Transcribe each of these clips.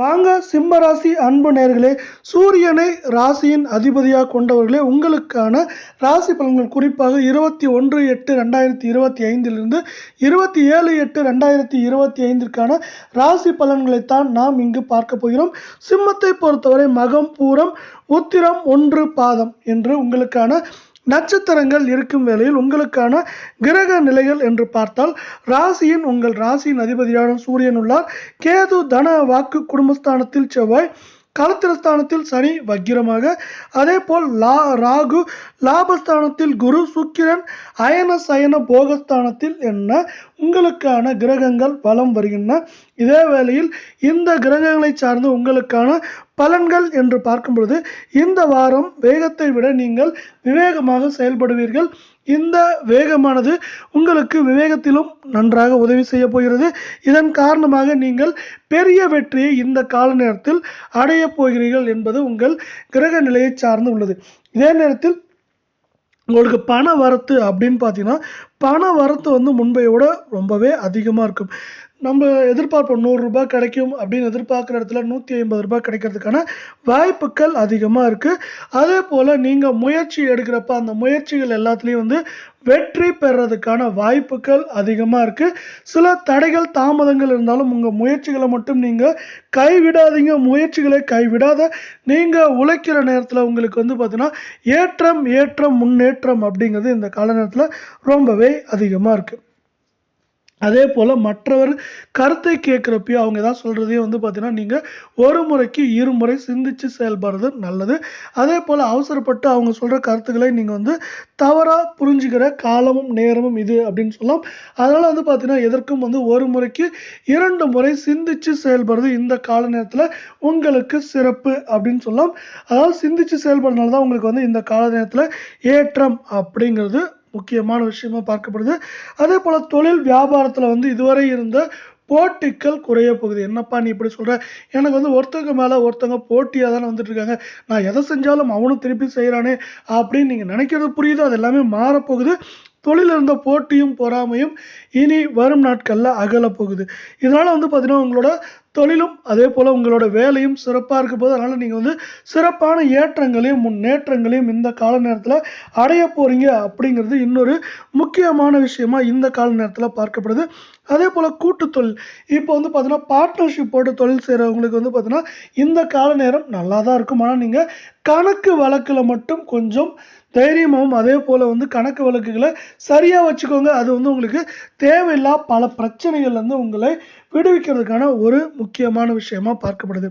வாங்க சிம்ம ராசி அன்பு நேர்களே, சூரியனை ராசியின் அதிபதியாக கொண்டவர்களே, உங்களுக்கான ராசி பலன்கள் குறிப்பாக 21/8/2025 27/8/2025 ராசி பலன்களைத்தான் நாம் இங்கு பார்க்க போகிறோம். சிம்மத்தை பொறுத்தவரை மகம், பூரம், உத்திரம், 1 பாதம் என்று உங்களுக்கான நட்சத்திரங்கள் இருக்கும் வேளையில் உங்களுக்கான கிரக நிலைகள் என்று பார்த்தால், உங்கள் ராசியின் அதிபதியான சூரியன் உள்ளார். கேது தன வாக்கு குடும்பஸ்தானத்தில், செவ்வாய் களத்திரஸ்தானத்தில், சனி வக்கிரமாக, அதே போல் ராகு லாபஸ்தானத்தில், குரு சுக்கிரன் அயன சயன போகஸ்தானத்தில் என்ன உங்களுக்கான கிரகங்கள் வலம் வருகின்றன. இதே வேளையில் இந்த கிரகங்களை சார்ந்து உங்களுக்கான பலன்கள் என்று பார்க்கும் பொழுது, இந்த வாரம் வேகத்தை விட நீங்கள் விவேகமாக செயல்படுவீர்கள். இந்த வேகமானது உங்களுக்கு விவேகத்திலும் நன்றாக உதவி செய்ய போகிறது. இதன் காரணமாக நீங்கள் பெரிய வெற்றியை இந்த கால நேரத்தில் அடைய போகிறீர்கள் என்பது உங்கள் கிரக நிலையை சார்ந்து உள்ளது. இதே நேரத்தில் உங்களுக்கு பண வரத்து அப்படின்னு பார்த்தீங்கன்னா, பண வரத்து முன்பையோட ரொம்பவே அதிகமாக இருக்கும். நம்ம எதிர்பார்ப்போம் 100 ரூபாய் கிடைக்கும் அப்படின்னு எதிர்பார்க்குற இடத்துல 150 ரூபாய் கிடைக்கிறதுக்கான வாய்ப்புகள் அதிகமாக இருக்குது. அதே போல் நீங்கள் முயற்சி எடுக்கிறப்ப அந்த முயற்சிகள் எல்லாத்துலேயும் வெற்றி பெறதுக்கான வாய்ப்புகள் அதிகமாக இருக்குது. சில தடைகள் தாமதங்கள் இருந்தாலும் உங்கள் முயற்சிகளை மட்டும் நீங்கள் கைவிடாதீங்க. முயற்சிகளை கைவிடாத நீங்கள் உழைக்கிற நேரத்தில் உங்களுக்கு பார்த்தீங்கன்னா ஏற்றம் முன்னேற்றம் அப்படிங்கிறது இந்த கால நேரத்தில் ரொம்பவே அதிகமாக இருக்குது. அதே போல் மற்றவர் கருத்தை கேட்குறப்பையும் அவங்க தான் சொல்கிறதையும் பார்த்தீங்கன்னா, நீங்கள் ஒரு முறைக்கு இருமுறை சிந்தித்து செயல்படுறது நல்லது. அதே போல் அவசரப்பட்டு அவங்க சொல்கிற கருத்துக்களை நீங்கள் தவறாக புரிஞ்சுக்கிற காலமும் நேரமும் இது அப்படின்னு சொல்லலாம். அதனால் பார்த்தீங்கன்னா, எதற்கும் ஒரு முறைக்கு 2 முறை சிந்தித்து செயல்படுறது இந்த கால நேரத்தில் உங்களுக்கு சிறப்பு அப்படின்னு சொல்லலாம். அதாவது சிந்தித்து செயல்படுறதுனால தான் உங்களுக்கு இந்த கால நேரத்தில் ஏற்றம் அப்படிங்கிறது முக்கியமான விஷயமா பார்க்கப்படுது. அதே போல் தொழில் வியாபாரத்தில் இதுவரை இருந்த போட்டிகள் குறைய போகுது. என்னப்பா நீ இப்படி சொல்கிற, எனக்கு ஒருத்தவங்க மேலே ஒருத்தவங்க போட்டியாக தானே வந்துட்டு இருக்காங்க, நான் எதை செஞ்சாலும் அவனும் திருப்பி செய்கிறானே அப்படின்னு நீங்கள் நினைக்கிறது புரியுது. அது எல்லாமே மாறப்போகுது. தொழில் இருந்த போட்டியும் பொறாமையும் இனி வரும் நாட்களில் அகலப்போகுது. இதனால் பார்த்தீங்கன்னா, உங்களோட தொழிலும் அதே போல் உங்களோட வேலையும் சிறப்பாக இருக்க போது. அதனால் நீங்கள் சிறப்பான ஏற்றங்களையும் முன்னேற்றங்களையும் இந்த கால நேரத்தில் அடைய போகிறீங்க அப்படிங்கிறது இன்னொரு முக்கியமான விஷயமா இந்த கால நேரத்தில் பார்க்கப்படுது. அதே போல் கூட்டு தொழில் இப்போ பார்த்தீங்கன்னா, பார்ட்னர்ஷிப் போட்டு தொழில் செய்கிறவங்களுக்கு பார்த்தீங்கன்னா, இந்த கால நேரம் நல்லா தான் இருக்கும். ஆனால் நீங்கள் கணக்கு வழக்கில் மட்டும் கொஞ்சம் தைரியமாகவும், அதே போல் கணக்கு வழக்குகளை சரியாக வச்சுக்கோங்க. அது உங்களுக்கு தேவையில்லா பல பிரச்சனைகள்லேருந்து உங்களை விடுவிக்கிறதுக்கான ஒரு முக்கியமான விஷயமா பார்க்கப்படுது.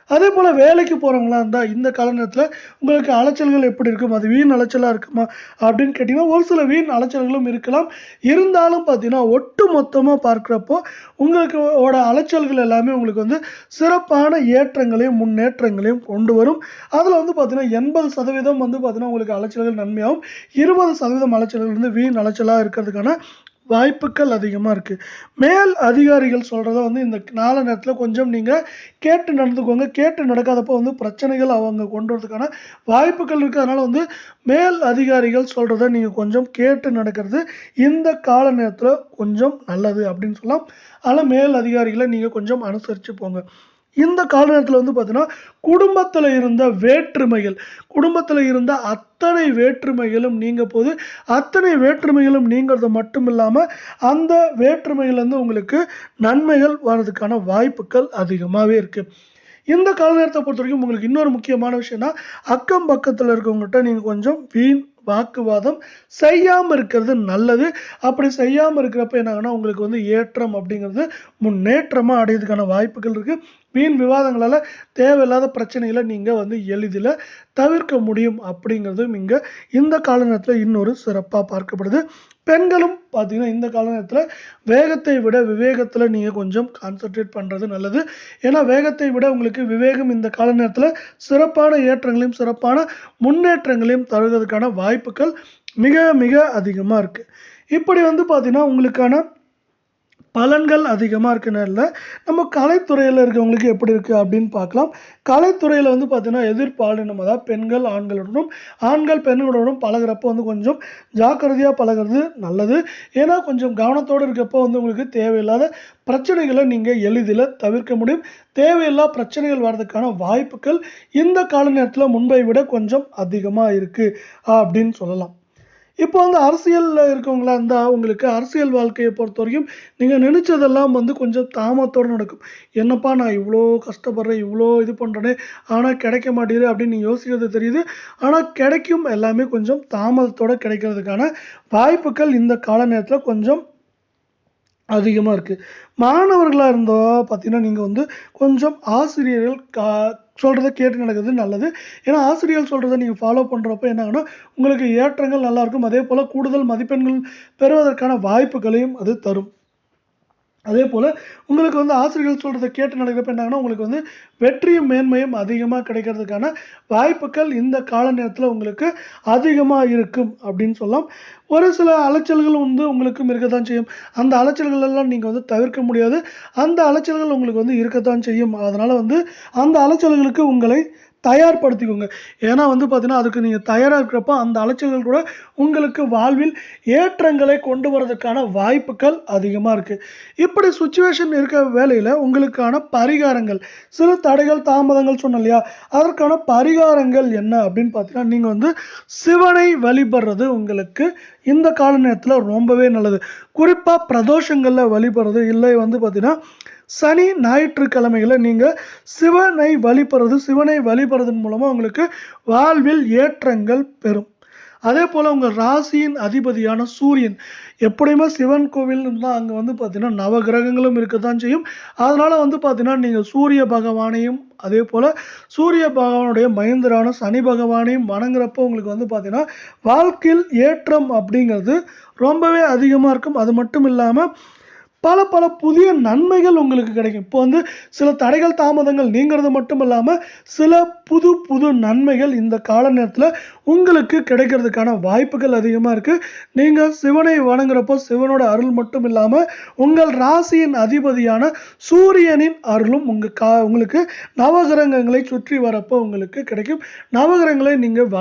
அதே போல் வேலைக்கு போகிறவங்களா இருந்தால் இந்த கால நேரத்தில் உங்களுக்கு அலைச்சல்கள் எப்படி இருக்கும், அது வீண் அலைச்சலாக இருக்குமா அப்படின்னு கேட்டிங்கன்னா, ஒரு சில வீண் அலைச்சல்களும் இருக்கலாம். இருந்தாலும் பார்த்தீங்கன்னா, ஒட்டு மொத்தமாக பார்க்குறப்போ உங்களுக்கு அலைச்சல்கள் எல்லாமே உங்களுக்கு சிறப்பான ஏற்றங்களையும் முன்னேற்றங்களையும் கொண்டு வரும். அதில் பார்த்தீங்கன்னா 80% பார்த்தீங்கன்னா உங்களுக்கு அலைச்சல்கள் நன்மையாகவும், 20% அலைச்சல்கள் வீண் அலைச்சலாக இருக்கிறதுக்கான வாய்ப்புகள் அதிகமாக இருக்குது. மேல் அதிகாரிகள் சொல்கிறத இந்த நாள நேரத்தில் கொஞ்சம் நீங்கள் கேட்டு நடந்துக்கோங்க. கேட்டு நடக்காதப்போ பிரச்சனைகள் அவங்க கொண்டு வரதுக்கான வாய்ப்புகள் இருக்குது. அதனால் மேல் அதிகாரிகள் சொல்கிறத நீங்கள் கொஞ்சம் கேட்டு நடக்கிறது இந்த கால நேரத்தில் கொஞ்சம் நல்லது அப்படின்னு சொல்லலாம். அதனால் மேல் அதிகாரிகளை நீங்கள் கொஞ்சம் அனுசரித்து போங்க. இந்த கால நேரத்தில் பார்த்தீங்கன்னா, குடும்பத்தில் இருந்த வேற்றுமைகள், குடும்பத்தில் இருந்த அத்தனை வேற்றுமைகளும் நீங்க போது. அத்தனை வேற்றுமைகளும் நீங்கிறது மட்டும் இல்லாமல் அந்த வேற்றுமைகள் உங்களுக்கு நன்மைகள் வர்றதுக்கான வாய்ப்புகள் அதிகமாகவே இருக்குது. இந்த கால நேரத்தை பொறுத்த வரைக்கும் உங்களுக்கு இன்னொரு முக்கியமான விஷயம்னா, அக்கம் பக்கத்தில் இருக்கவங்ககிட்ட நீங்கள் கொஞ்சம் வீண் வாக்குவாதம் செய்யாமல் இருக்கிறது நல்லது. அப்படி செய்யாமல் இருக்கிறப்ப என்ன ஆகுனா, உங்களுக்கு ஏற்றம் அப்படிங்கிறது முன்னேற்றமாக அடையிறதுக்கான வாய்ப்புகள் இருக்குது. வீண் விவாதங்களால் தேவையில்லாத பிரச்சனைகளை நீங்கள் எளிதில் தவிர்க்க முடியும் அப்படிங்கிறதும் இங்கே இந்த கால நேரத்தில் இன்னொரு சிறப்பாக பார்க்கப்படுது. பெண்களும் பார்த்தீங்கன்னா, இந்த கால நேரத்தில் வேகத்தை விட விவேகத்தில் நீங்கள் கொஞ்சம் கான்சன்ட்ரேட் பண்ணுறது நல்லது. ஏன்னா வேகத்தை விட உங்களுக்கு விவேகம் இந்த கால நேரத்தில் சிறப்பான ஏற்றங்களையும் சிறப்பான முன்னேற்றங்களையும் தருவதற்கான வாய்ப்புகள் மிக மிக அதிகமாக இருக்குது. இப்படி பார்த்தீங்கன்னா, உங்களுக்கான பலன்கள் அதிகமாக இருக்க நேரில் நம்ம கலைத்துறையில் இருக்கவங்களுக்கு எப்படி இருக்குது அப்படின்னு பார்க்கலாம். கலைத்துறையில் வந்து பார்த்தீங்கன்னா எதிர்பாலினம், அதாவது பெண்கள் ஆண்களுடனும் ஆண்கள் பெண்களுடனும் பழகுறப்போ வந்து கொஞ்சம் ஜாக்கிரதையாக பழகிறது நல்லது. ஏன்னா கொஞ்சம் கவனத்தோடு இருக்கப்போ வந்து உங்களுக்கு தேவையில்லாத பிரச்சனைகளை நீங்கள் எளிதில் தவிர்க்க முடியும். தேவையில்லா பிரச்சனைகள் வர்றதுக்கான வாய்ப்புகள் இந்த கால நேரத்தில் முன்பை விட கொஞ்சம் அதிகமாக இருக்குது அப்படின்னு சொல்லலாம். இப்போ வந்து அரசியலில் இருக்கவங்களா இருந்தால் உங்களுக்கு அரசியல் வாழ்க்கையை பொறுத்த வரைக்கும் நீங்கள் நினச்சதெல்லாம் வந்து கொஞ்சம் தாமதத்தோடு நடக்கும். என்னப்பா நான் இவ்வளோ கஷ்டப்படுறேன், இவ்வளோ இது பண்ணுறேனே, ஆனால் கிடைக்க மாட்டேங்குது அப்படின்னு நீங்கள் யோசிக்கிறது தெரியுது. ஆனால் கிடைக்கும், எல்லாமே கொஞ்சம் தாமதத்தோடு கிடைக்கிறதுக்கான வாய்ப்புகள் இந்த கால நேரத்தில் கொஞ்சம் அதிகமாக இருக்குது. மாணவர்களாக இருந்தோம் பார்த்தீங்கன்னா நீங்கள் வந்து கொஞ்சம் ஆசிரியர்கள் சொல்கிறத கேட்டு நடக்கிறது நல்லது. ஏன்னா ஆசிரியர்கள் சொல்கிறத நீங்கள் ஃபாலோ பண்ணுறப்ப என்ன ஆகுனா உங்களுக்கு ஏற்றங்கள் நல்லாயிருக்கும். அதே போல் கூடுதல் மதிப்பெண்கள் பெறுவதற்கான வாய்ப்புகளையும் அது தரும். அதே போல் உங்களுக்கு வந்து ஆசிரியர்கள் சொல்கிறத கேட்டு நடக்கிறப்ப என்ன ஆகுனா உங்களுக்கு வந்து வெற்றியும் மேன்மையும் அதிகமாக கிடைக்கிறதுக்கான வாய்ப்புகள் இந்த கால நேரத்தில் உங்களுக்கு அதிகமாக இருக்கும் அப்படின்னு சொல்லலாம். ஒரு சில அலைச்சல்கள் வந்து உங்களுக்கு இருக்கத்தான் செய்யும். அந்த அலைச்சல்கள் எல்லாம் நீங்கள் வந்து தவிர்க்க முடியாது. அந்த அலைச்சல்கள் உங்களுக்கு வந்து இருக்கத்தான் செய்யும். அதனால் வந்து அந்த அலைச்சல்களுக்கு உங்களை தயார்படுத்திக்கோங்க. ஏன்னா வந்து பார்த்தீங்கன்னா அதுக்கு நீங்கள் தயாராக இருக்கிறப்ப அந்த அலைச்சல்கள் கூட உங்களுக்கு வாழ்வில் ஏற்றங்களை கொண்டு வரதுக்கான வாய்ப்புகள் அதிகமாக இருக்குது. இப்படி சுச்சுவேஷன் இருக்க வேலையில் உங்களுக்கான பரிகாரங்கள், சில தடைகள் தாமதங்கள் சொன்னோம் இல்லையா, அதற்கான பரிகாரங்கள் என்ன அப்படின்னு பார்த்தீங்கன்னா நீங்கள் வந்து சிவனை வழிபடுறது உங்களுக்கு இந்த கால நேரத்தில் ரொம்பவே நல்லது. குறிப்பாக பிரதோஷங்களில் வழிபடுறது, இல்லை வந்து பார்த்தீங்கன்னா சனி ஞாயிற்றுக்கிழமைகளை நீங்கள் சிவனை வழிபடுறதன் மூலமாக உங்களுக்கு வாழ்வில் ஏற்றங்கள் பெறும். அதே போல் உங்கள் ராசியின் அதிபதியான சூரியன், எப்படியுமே சிவன் கோவில் இருந்தால் அங்கே வந்து பார்த்தீங்கன்னா நவகிரகங்களும் இருக்கத்தான் செய்யும். அதனால் வந்து பார்த்தீங்கன்னா நீங்கள் சூரிய பகவானையும் அதே போல் சூரிய பகவானுடைய மைந்தரான சனி பகவானையும் வணங்குறப்போ உங்களுக்கு வந்து பார்த்தீங்கன்னா வாழ்க்கையில் ஏற்றம் அப்படிங்கிறது ரொம்பவே அதிகமாக இருக்கும். அது மட்டும் இல்லாமல் பல பல புதிய நன்மைகள் உங்களுக்கு கிடைக்கும். இப்போ வந்து சில தடைகள் தாமதங்கள் நீங்கிறது மட்டும் இல்லாமல் சில புது நன்மைகள் இந்த கால நேரத்தில் உங்களுக்கு கிடைக்கிறதுக்கான வாய்ப்புகள் அதிகமாக இருக்குது. நீங்கள் சிவனை வணங்குறப்போ சிவனோட அருள் மட்டும் இல்லாமல் உங்கள் ராசியின் அதிபதியான சூரியனின் அருளும் உங்களுக்கு நவகிரகங்களை சுற்றி வரப்போ உங்களுக்கு கிடைக்கும். நவகிரகங்களை நீங்கள்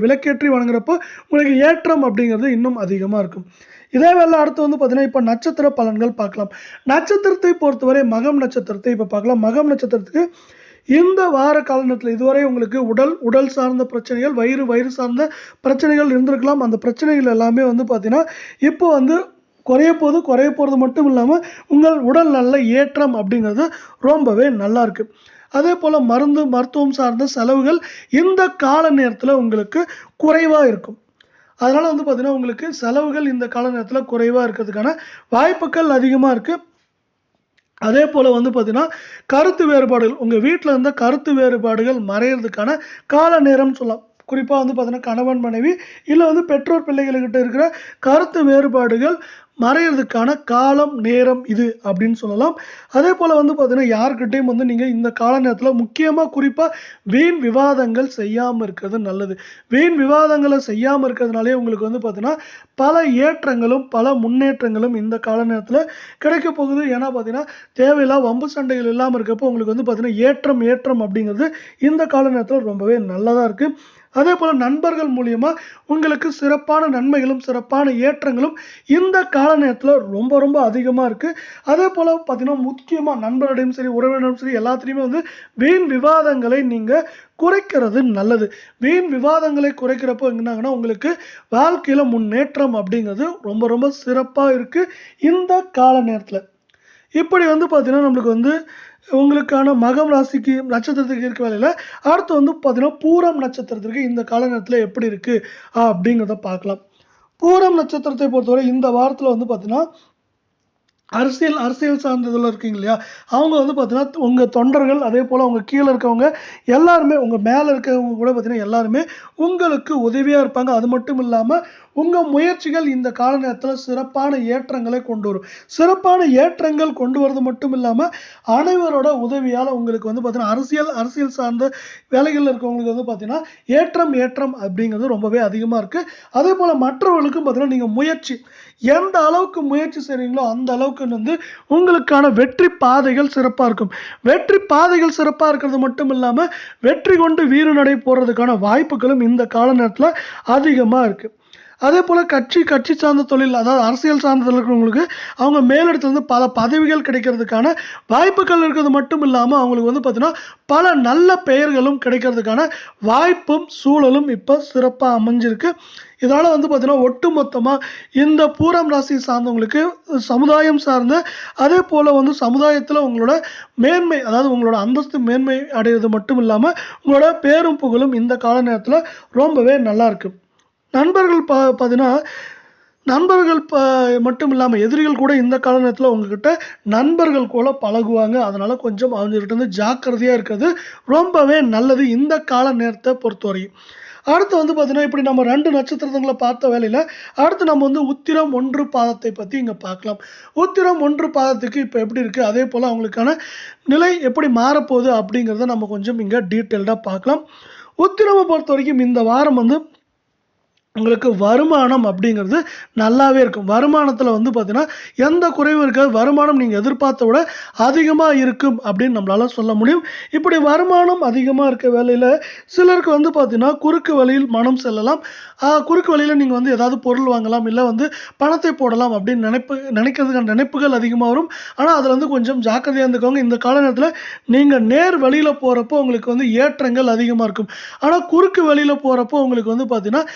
விளக்கேற்றி வணங்குறப்போ உங்களுக்கு ஏற்றம் அப்படிங்கிறது இன்னும் அதிகமாக இருக்கும். இதே வேலை அடுத்து வந்து பார்த்தீங்கன்னா இப்போ நட்சத்திர பலன்கள் பார்க்கலாம். நட்சத்திரத்தை பொறுத்தவரை மகம் நட்சத்திரத்தை இப்போ பார்க்கலாம். மகம் நட்சத்திரத்துக்கு இந்த வார காலத்தில் இதுவரை உங்களுக்கு உடல் சார்ந்த பிரச்சனைகள், வயிறு சார்ந்த பிரச்சனைகள் இருந்திருக்கலாம். அந்த பிரச்சனைகள் எல்லாமே வந்து பார்த்தீங்கன்னா இப்போ வந்து குறைய போகிறது மட்டும் இல்லாமல் உங்கள் உடல் நல்ல ஏற்றம் அப்படிங்கிறது ரொம்பவே நல்லா இருக்கு. அதே போல் மருத்துவம் சார்ந்த செலவுகள் இந்த கால நேரத்தில் உங்களுக்கு குறைவாக இருக்கும். அதனால் வந்து பார்த்தீங்கன்னா உங்களுக்கு செலவுகள் இந்த கால நேரத்தில் குறைவாக இருக்கிறதுக்கான வாய்ப்புகள் அதிகமாக இருக்குது. அதே போல் வந்து பார்த்தீங்கன்னா கருத்து வேறுபாடுகள், உங்கள் வீட்டில் இருந்த கருத்து வேறுபாடுகள் மறையிறதுக்கான கால நேரம் சொல்லலாம். குறிப்பாக வந்து பார்த்தீங்கன்னா கணவன் மனைவி இல்லை வந்து பெற்றோர் பிள்ளைகள்கிட்ட இருக்கிற கருத்து வேறுபாடுகள் மறையிறதுக்கான காலம் நேரம் இது அப்படின்னு சொல்லலாம். அதே போல் வந்து பார்த்தீங்கன்னா யாருக்கிட்டையும் வந்து நீங்கள் இந்த கால நேரத்தில் முக்கியமாக குறிப்பாக வீண் விவாதங்கள் செய்யாமல் இருக்கிறது நல்லது. வீண் விவாதங்களை செய்யாமல் இருக்கிறதுனாலே உங்களுக்கு வந்து பார்த்தீங்கன்னா பல ஏற்றங்களும் பல முன்னேற்றங்களும் இந்த கால நேரத்தில் கிடைக்க போகுது. ஏன்னா பார்த்தீங்கன்னா தேவையில்லா வம்பு சண்டைகள் இல்லாமல் இருக்கப்போ உங்களுக்கு வந்து பார்த்தீங்கன்னா ஏற்றம் அப்படிங்கிறது இந்த கால நேரத்தில் ரொம்பவே நல்லதாக இருக்குது. அதே போல் நண்பர்கள் மூலியமாக உங்களுக்கு சிறப்பான நன்மைகளும் சிறப்பான ஏற்றங்களும் இந்த கால நேரத்தில் ரொம்ப அதிகமாக இருக்குது. அதே போல் பார்த்தீங்கன்னா முக்கியமாக நண்பர்களையும் சரி உறவினரும் சரி எல்லாத்துலேயுமே வந்து வீண் விவாதங்களை நீங்கள் குறைக்கிறது நல்லது. வீண் விவாதங்களை குறைக்கிறப்போ என்னாங்கன்னா உங்களுக்கு வாழ்க்கையில் முன்னேற்றம் அப்படிங்கிறது ரொம்ப சிறப்பாக இருக்குது இந்த கால நேரத்தில். இப்படி வந்து பார்த்தீங்கன்னா நம்மளுக்கு வந்து உங்களுக்கான மகம் ராசிக்கு நட்சத்திரத்துக்கு இருக்க வேலையில் அடுத்து வந்து பார்த்தீங்கன்னா பூரம் நட்சத்திரத்திற்கு இந்த கால நேரத்தில் எப்படி இருக்குது அப்படிங்கிறத பார்க்கலாம். பூரம் நட்சத்திரத்தை பொறுத்தவரை இந்த வாரத்தில் வந்து பார்த்தீங்கன்னா அரசியல் சார்ந்ததில் இருக்கீங்க இல்லையா, அவங்க வந்து பார்த்தீங்கன்னா உங்கள் தொண்டர்கள் அதே போல் அவங்க கீழே இருக்கவங்க எல்லாருமே உங்கள் மேலே இருக்கவங்க கூட பார்த்தீங்கன்னா எல்லாருமே உங்களுக்கு உதவியாக இருப்பாங்க. அது மட்டும் இல்லாமல் உங்கள் முயற்சிகள் இந்த கால நேரத்தில் சிறப்பான ஏற்றங்களை கொண்டு வரும். சிறப்பான ஏற்றங்கள் கொண்டு வரது மட்டும் இல்லாமல் அனைவரோட உதவியால் உங்களுக்கு வந்து பார்த்தீங்கன்னா அரசியல் சார்ந்த வேலைகளில் இருக்கவங்களுக்கு வந்து பார்த்தீங்கன்னா ஏற்றம் அப்படிங்கிறது ரொம்பவே அதிகமாக இருக்குது. அதே போல் மற்றவர்களுக்கும் பார்த்தீங்கன்னா நீங்கள் எந்த அளவுக்கு முயற்சி செய்கிறீங்களோ அந்த அளவுக்கு அளவுக்கு வந்து உங்களுக்கான வெற்றி பாதைகள் சிறப்பாக இருக்கும். வெற்றி பாதைகள் சிறப்பாக இருக்கிறது மட்டும் இல்லாமல் வெற்றி கொண்டு வீறு நடை போடுறதுக்கான வாய்ப்புகளும் இந்த கால நேரத்தில் அதிகமாக இருக்குது. அதே போல் கட்சி சார்ந்த தொழில், அதாவது அரசியல் சார்ந்த தொழில் இருக்கிறவங்களுக்கு அவங்க மேலிடத்துலேருந்து பல பதவிகள் கிடைக்கிறதுக்கான வாய்ப்புகள் இருக்கிறது மட்டும் இல்லாமல் அவங்களுக்கு வந்து பார்த்தீங்கன்னா பல நல்ல பெயர்களும் கிடைக்கிறதுக்கான வாய்ப்பும் சூழலும் இப்போ சிறப்பாக அமைஞ்சிருக்கு. இதனால் வந்து பார்த்தீங்கன்னா ஒட்டுமொத்தமாக இந்த பூரம் ராசி சார்ந்தவங்களுக்கு சமுதாயம் சார்ந்த, அதே போல் வந்து சமுதாயத்தில் உங்களோட மேன்மை, அதாவது உங்களோட அந்தஸ்து மேன்மை அடைகிறது மட்டும் இல்லாமல் உங்களோட பேரும் புகழும் இந்த கால நேரத்தில் ரொம்பவே நல்லாயிருக்கு. நண்பர்கள் பார்த்தீங்கன்னா நண்பர்கள் மட்டும் இல்லாமல் எதிரிகள் கூட இந்த கால நேரத்தில் உங்ககிட்ட நண்பர்கள் கூட பழகுவாங்க. அதனால் கொஞ்சம் அவங்ககிட்ட இருந்து ஜாக்கிரதையாக இருக்கிறது ரொம்பவே நல்லது இந்த கால நேரத்தை பொறுத்தவரையும். அடுத்து வந்து பார்த்தீங்கன்னா இப்படி நம்ம 2 நட்சத்திரங்களை பார்த்த வேலையில் அடுத்து நம்ம வந்து உத்திரம் 1 பாதத்தை பற்றி இங்கே பார்க்கலாம். உத்திரம் 1 பாதத்துக்கு இப்போ எப்படி இருக்குது, அதே போல் அவங்களுக்கான நிலை எப்படி மாறப்போகுது அப்படிங்கிறத நம்ம கொஞ்சம் இங்கே டீட்டெயில்டாக பார்க்கலாம். உத்திரமை பொறுத்த வரைக்கும் இந்த வாரம் வந்து உங்களுக்கு வருமானம் அப்படிங்கிறது நல்லாவே இருக்கும். வருமானத்தில் வந்து பார்த்தீங்கன்னா எந்த குறைவும் இருக்காது. வருமானம் நீங்கள் எதிர்பார்த்த விட அதிகமாக இருக்கும் அப்படின்னு நம்மளால் சொல்ல முடியும். இப்படி வருமானம் அதிகமாக இருக்க வேலையில் சிலருக்கு வந்து பார்த்தீங்கன்னா குறுக்கு வழியில் மனம் செல்லலாம். குறுக்கு வழியில் நீங்கள் வந்து ஏதாவது பொருள் வாங்கலாம், இல்லை வந்து பணத்தை போடலாம் அப்படின்னு நினைக்கிறதுக்கான நினைப்புகள் அதிகமாக வரும். ஆனால் அதில் வந்து கொஞ்சம் ஜாக்கிரதையாக இருந்துக்கோங்க. இந்த கால நேரத்தில் நீங்கள் நேர் வழியில் போகிறப்போ உங்களுக்கு வந்து ஏற்றங்கள் அதிகமாக இருக்கும். ஆனால் குறுக்கு வழியில் போகிறப்போ உங்களுக்கு வந்து பார்த்தீங்கன்னா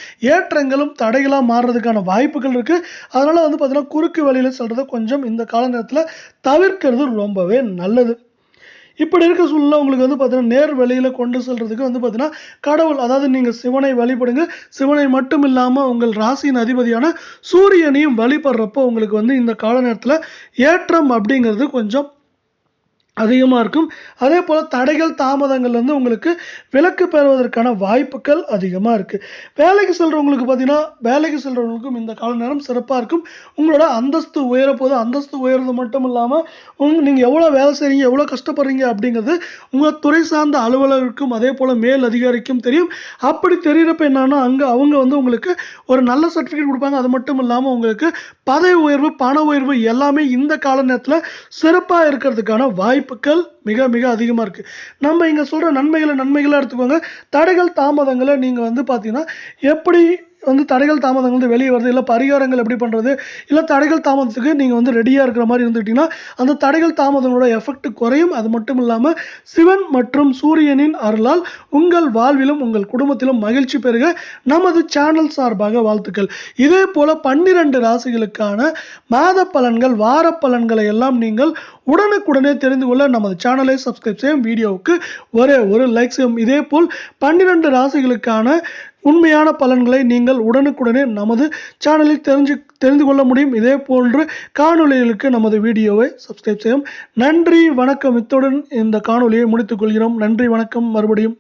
ஏற்றங்களும் தடைகளாக மாறுறதுக்கான வாய்ப்புகள் இருக்குது. அதனால் வந்து பார்த்தீங்கன்னா குறுக்கு வழியில் செல்றதை கொஞ்சம் இந்த கால நேரத்தில் தவிர்க்கிறது ரொம்பவே நல்லது. இப்படி இருக்க சூழ்நிலை உங்களுக்கு வந்து பார்த்தீங்கன்னா நேர் வழியில் கொண்டு செல்றதுக்கு வந்து பார்த்தீங்கன்னா கடவுள், அதாவது நீங்கள் சிவனை வழிபடுங்க. சிவனை மட்டும் இல்லாமல் உங்கள் ராசியின் அதிபதியான சூரியனையும் வழிபடுறப்போ உங்களுக்கு வந்து இந்த கால நேரத்தில் ஏற்றம் அப்படிங்கிறது கொஞ்சம் அதிகமாக இருக்கும். அதே போல் தடைகள் தாமதங்கள் வந்து உங்களுக்கு விலக்கு பெறுவதற்கான வாய்ப்புகள் அதிகமாக இருக்குது. வேலைக்கு செல்கிறவங்களுக்கு பார்த்தீங்கன்னா வேலைக்கு செல்கிறவங்களுக்கும் இந்த கால நேரம் சிறப்பாக இருக்கும். உங்களோட அந்தஸ்து உயரப்போது, அந்தஸ்து உயர்றது மட்டும் இல்லாமல் நீங்கள் எவ்வளோ வேலை செய்கிறீங்க, எவ்வளோ கஷ்டப்படுறீங்க அப்படிங்கிறது உங்கள் துறை சார்ந்த அலுவலருக்கும் அதே போல் மேல் அதிகாரிக்கும் தெரியும். அப்படி தெரிகிறப்ப என்னன்னா அவங்க வந்து உங்களுக்கு ஒரு நல்ல சர்டிஃபிகேட் கொடுப்பாங்க. அது மட்டும் இல்லாமல் உங்களுக்கு பதவி உயர்வு, பண உயர்வு எல்லாமே இந்த கால நேரத்தில் சிறப்பாக இருக்கிறதுக்கான வாய்ப்புகள் மிக மிக அதிகமாக இருக்குது. நம்ம இங்கே சொல்கிற நன்மைகளை எடுத்துக்கோங்க. தடைகள் தாமதங்களை நீங்கள் வந்து பார்த்தீங்கன்னா எப்படி வந்து தடைகள் தாமதங்கள் வந்து வெளியே வருது, இல்லை பரிகாரங்கள் எப்படி பண்ணுறது, இல்லை தடைகள் தாமதத்துக்கு நீங்கள் வந்து ரெடியாக இருக்கிற மாதிரி இருந்துக்கிட்டிங்கன்னா அந்த தடைகள் தாமதங்களோட எஃபெக்ட் குறையும். அது மட்டும் இல்லாமல் சிவன் மற்றும் சூரியனின் அருளால் உங்கள் வாழ்விலும் உங்கள் குடும்பத்திலும் மகிழ்ச்சி பெறுக நமது சேனல் சார்பாக வாழ்த்துக்கள். இதே போல் 12 ராசிகளுக்கான மாத பலன்கள், வார பலன்களை எல்லாம் நீங்கள் உடனுக்குடனே தெரிந்து கொள்ள நமது சேனலை சப்ஸ்கிரைப் செய்யும், வீடியோவுக்கு ஒரே ஒரு லைக் செய்யும். இதே போல் 12 ராசிகளுக்கான உண்மையான பலன்களை நீங்கள் உடனுக்குடனே நமது சேனலில் தெரிந்து கொள்ள முடியும். இதே போன்று காணொளிகளுக்கு நமது வீடியோவை சப்ஸ்கிரைப் செய்யும். நன்றி, வணக்கம். இத்துடன் இந்த காணொளியை முடித்துக் கொள்கிறோம். நன்றி, வணக்கம். மறுபடியும்